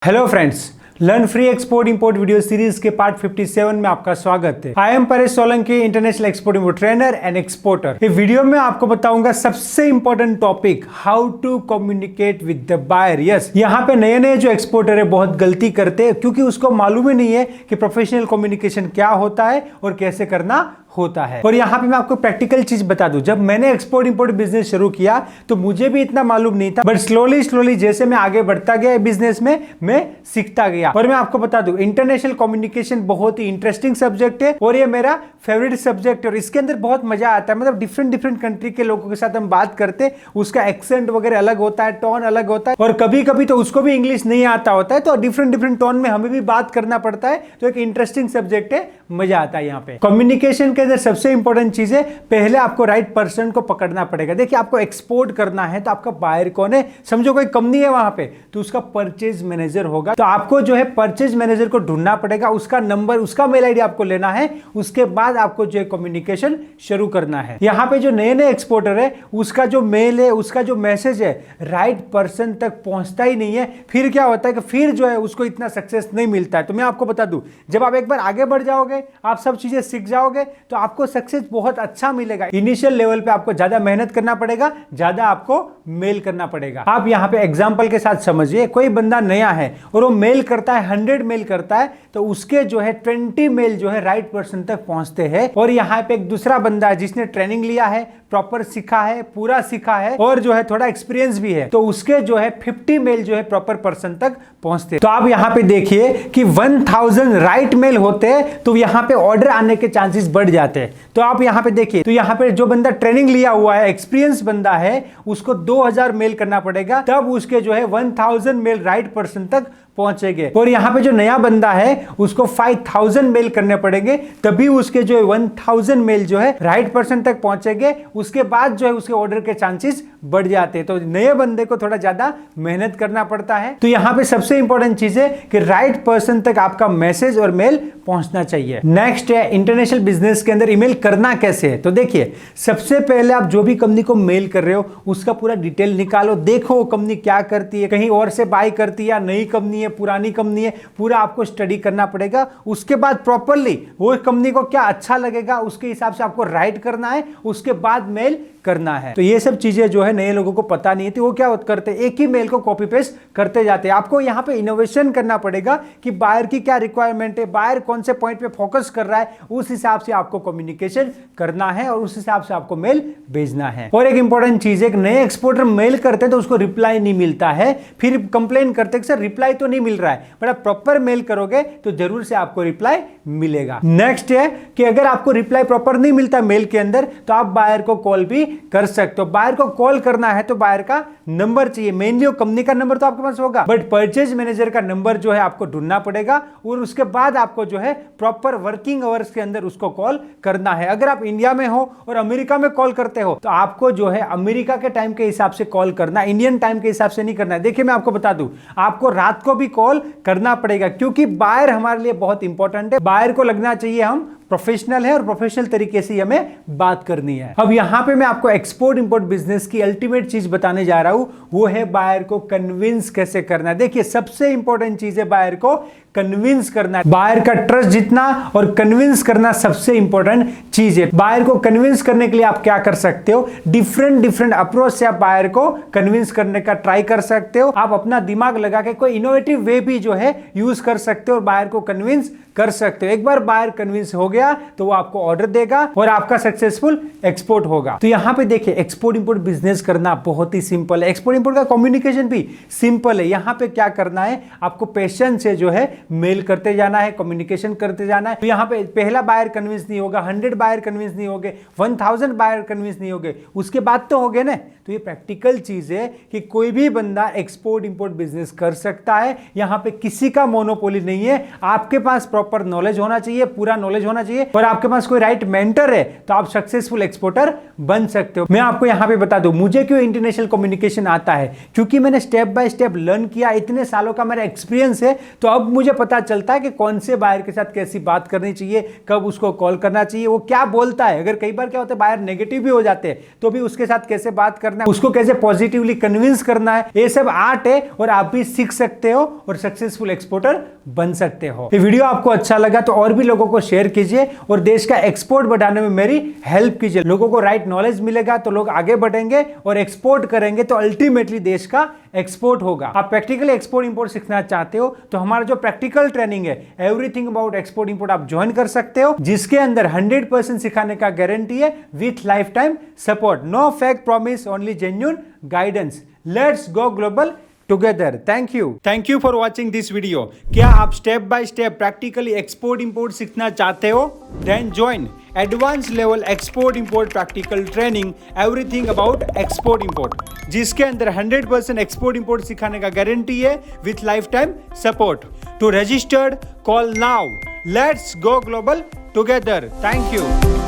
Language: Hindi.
Hello friends, learn free export import video series के पार्ट 57 में आपका स्वागत है। I am Paresh Solanki, international export import trainer and exporter. इस वीडियो में आपको बताऊंगा सबसे important topic, how to communicate with the buyer. Yes, यहाँ पे नए नए जो एक्सपोर्टर है बहुत गलती करते हैं क्योंकि उसको मालूम ही नहीं है कि प्रोफेशनल कम्युनिकेशन क्या होता है और कैसे करना होता है। और यहाँ पे मैं आपको प्रैक्टिकल चीज बता दूं, जब मैंने एक्सपोर्ट इंपोर्ट बिजनेस शुरू किया तो मुझे भी इतना मालूम नहीं था, बट स्लोली जैसे मैं आगे बढ़ता गया बिजनेस में, मैं सीखता गया। और मैं आपको बता दूं, इंटरनेशनल कम्युनिकेशन बहुत ही इंटरेस्टिंग सब्जेक्ट है और ये मेरा फेवरेट सब्जेक्ट है। और इसके अंदर बहुत मजा आता है, मतलब डिफरेंट कंट्री के लोगों के साथ हम बात करते, उसका एक्सेंट वगैरह अलग होता है, टोन अलग होता है, और कभी कभी तो उसको भी इंग्लिश नहीं आता होता है, तो डिफरेंट टोन में हमें भी बात करना पड़ता है। तो एक इंटरेस्टिंग सब्जेक्ट है, मजा आता है। यहाँ पे कम्युनिकेशन के अंदर सबसे इंपॉर्टेंट चीज है, पहले आपको राइट पर्सन को पकड़ना पड़ेगा। देखिए, आपको एक्सपोर्ट करना है तो आपका बायर कौन है? समझो कोई कंपनी है वहां पे, तो उसका परचेज मैनेजर होगा। तो आपको जो है परचेज मैनेजर को ढूंढना पड़ेगा, उसका नंबर, उसका मेल आईडी आपको लेना है। उसके बाद आपको जो है कम्युनिकेशन शुरू करना है। यहाँ पे जो नए नए एक्सपोर्टर है, उसका जो मेल है, उसका जो मैसेज है, राइट पर्सन तक पहुंचता ही नहीं है। फिर क्या होता है कि फिर जो है उसको इतना सक्सेस नहीं मिलता है। तो मैं आपको बता दूं, जब आप एक बार आगे बढ़ जाओगे, आप सब चीजें सीख जाओगे, तो आपको सक्सेस बहुत अच्छा मिलेगा। इनिशियल लेवल पे आपको ज्यादा मेहनत करना पड़ेगा, ज्यादा आपको मेल करना पड़ेगा। आप यहाँ पे एग्जांपल के साथ समझिए, कोई बंदा नया है और वो मेल करता है, 100 मेल करता है, तो उसके जो है 20 मेल जो है राइट पर्सन तक पहुंचते हैं। और यहाँ पे एक दूसरा बंदा है जिसने ट्रेनिंग लिया है, प्रॉपर सीखा है, पूरा सीखा है और जो है थोड़ा एक्सपीरियंस भी है, तो उसके जो है 50 मेल जो है प्रॉपर पर्सन तक पहुंचते। तो आप यहाँ पे देखिए कि 1000 राइट मेल होते हैं, तो यहाँ पे ऑर्डर आने के चांसेस बढ़ जाते हैं। तो आप यहाँ पे देखिए, तो यहाँ पे जो बंदा ट्रेनिंग लिया हुआ है, एक्सपीरियंस बंदा है, उसको 2000 मेल करना पड़ेगा, तब उसके जो है 1000 मेल राइट पर्सन तक पहुंचेंगे। और यहाँ पे जो नया बंदा है, उसको 5000 मेल करने पड़ेंगे, तभी उसके जो है 1000 मेल जो है राइट पर्सन तक पहुंचेंगे। उसके बाद जो है उसके ऑर्डर के चांसेस बढ़ जाते हैं। तो नए बंदे को थोड़ा ज्यादा मेहनत करना पड़ता है। तो यहाँ पे सबसे इंपॉर्टेंट चीज है कि राइट पर्सन तक आपका मैसेज और मेल पहुंचना चाहिए। नेक्स्ट है, इंटरनेशनल बिजनेस के अंदर ईमेल करना कैसे है। तो देखिए, सबसे पहले आप जो भी कंपनी को मेल कर रहे हो, उसका पूरा डिटेल निकालो, देखो कंपनी क्या करती है, कहीं और से बाय करती है या नई कंपनी है, पुरानी कंपनी है, पूरा आपको स्टडी करना पड़ेगा। उसके बाद प्रॉपरली वो कंपनी को क्या अच्छा लगेगा, उसके हिसाब से आपको राइट करना है, उसके बाद मेल करना है। तो ये सब चीजें जो है नए लोगों को पता नहीं है, तो वो क्या करते हैं, एक ही मेल को कॉपी पेस्ट करते जाते हैं। आपको यहाँ पे इनोवेशन करना पड़ेगा कि बायर की क्या रिक्वायरमेंट है, बायर कौन से पॉइंट पे फोकस कर रहा है, उस हिसाब से आपको कम्युनिकेशन करना है और उस हिसाब से आपको मेल भेजना है। और एक इंपॉर्टेंट चीज है, एक नए एक्सपोर्टर मेल करते हैं तो उसको रिप्लाई नहीं मिलता है, फिर कंप्लेन करते हैं कि सर रिप्लाई तो नहीं मिल रहा है, बट आप प्रॉपर मेल करोगे तो जरूर से आपको रिप्लाई मिलेगा। नेक्स्ट है कि अगर आपको रिप्लाई प्रॉपर नहीं मिलता मेल के अंदर, तो आप बायर को कॉल भी कर सकते हो। बायर को कॉल करना है तो बायर का नंबर चाहिए, मेनली कंपनी का नंबर तो आपके पास होगा, बट परचेज मैनेजर का नंबर जो है आपको ढूंढना पड़ेगा और उसके बाद आपको जो है प्रॉपर वर्किंग आवर्स के अंदर उसको कॉल करना है। अगर आप इंडिया में हो और अमेरिका में कॉल करते हो, तो आपको जो है अमेरिका के टाइम के हिसाब से कॉल करना, इंडियन टाइम के हिसाब से नहीं करना है। देखिए, मैं आपको बता दूं, आपको रात को भी कॉल करना पड़ेगा क्योंकि बायर हमारे लिए बहुत इंपॉर्टेंट है। बायर को लगना चाहिए हम प्रोफेशनल है और प्रोफेशनल तरीके से हमें बात करनी है। अब यहां पे मैं आपको एक्सपोर्ट इंपोर्ट बिजनेस की अल्टीमेट चीज बताने जा रहा हूं, वो है बायर को कन्विंस कैसे करना है। देखिए, सबसे इंपॉर्टेंट चीज है बायर को कन्विंस करना है। बायर का ट्रस्ट जीतना और कन्विंस करना सबसे इंपॉर्टेंट चीज है। बायर को कन्विंस करने के लिए आप क्या कर सकते हो, डिफरेंट अप्रोच से आप बायर को कन्विंस करने का ट्राई कर सकते हो। आप अपना दिमाग लगा के कोई इनोवेटिव वे भी जो है यूज कर सकते हो और बायर को कन्विंस कर सकते हो। एक बार बायर कन्विंस हो गया तो वो आपको ऑर्डर देगा और आपका सक्सेसफुल एक्सपोर्ट होगा। तो यहां पे देखिए, एक्सपोर्ट इंपोर्ट बिजनेस करना बहुत ही सिंपल है। एक्सपोर्ट इंपोर्ट का कम्युनिकेशन भी सिंपल है। यहां पे क्या करना है, आपको पेशेंस से जो है मेल करते जाना है, कम्युनिकेशन करते जाना है। तो यहां पे पहला बायर कन्विंस नहीं होगा, 100 बायर कन्विंस नहीं होंगे, 1000 बायर कन्विंस नहीं होंगे, उसके बाद तो हो गए ना। तो ये प्रैक्टिकल चीज है कि कोई भी बंदा एक्सपोर्ट इंपोर्ट बिजनेस कर सकता है। यहां पे किसी का मोनोपोली नहीं है। आपके पास प्रॉपर नॉलेज होना चाहिए, पूरा नॉलेज होना होना चाहिए और आपके पास कोई राइट मेंटर है तो आप सक्सेसफुल एक्सपोर्टर बन सकते हो। मैं आपको यहाँ पे बता दूं मुझे क्यों इंटरनेशनल कम्युनिकेशन आता है, क्योंकि मैंने स्टेप बाय स्टेप लर्न किया, इतने सालों का मेरा एक्सपीरियंस है। तो अब मुझे पता चलता है कि कौन से बायर के साथ कैसी बात करनी चाहिए, कब उसको कॉल करना चाहिए, वो क्या बोलता है। अगर कई बार क्या होता है बायर नेगेटिव भी हो जाते हैं तो भी उसके साथ कैसे बात करना है, उसको कैसे पॉजिटिवली कन्विंस करना है, ये सब आर्ट है और आप भी सीख सकते हो और सक्सेसफुल एक्सपोर्टर बन सकते हो। ये वीडियो आपको अच्छा लगा तो और भी लोगों को शेयर कीजिए और देश का एक्सपोर्ट बढ़ाने में मेरी हेल्प कीजिए। लोगों को राइट नॉलेज मिलेगा तो लोग आगे बढ़ेंगे और एक्सपोर्ट करेंगे तो अल्टीमेटली देश का एक्सपोर्ट होगा। आप प्रैक्टिकली एक्सपोर्ट इंपोर्ट सीखना चाहते हो तो हमारा जो प्रैक्टिकल ट्रेनिंग है एवरीथिंग अबाउट एक्सपोर्ट इंपोर्ट आप ज्वाइन कर सकते हो, जिसके अंदर 100% सिखाने का गारंटी है with lifetime support. No fake promise, only genuine guidance. Let's go global together. Thank you for watching this video. क्या आप step by step practically export import सीखना चाहते हो? Then join advance level export import practical training everything about export import, जिसके अंदर 100% एक्सपोर्ट इंपोर्ट सिखाने का गारंटी है with lifetime support. To registered call now. Let's go global together. Thank you.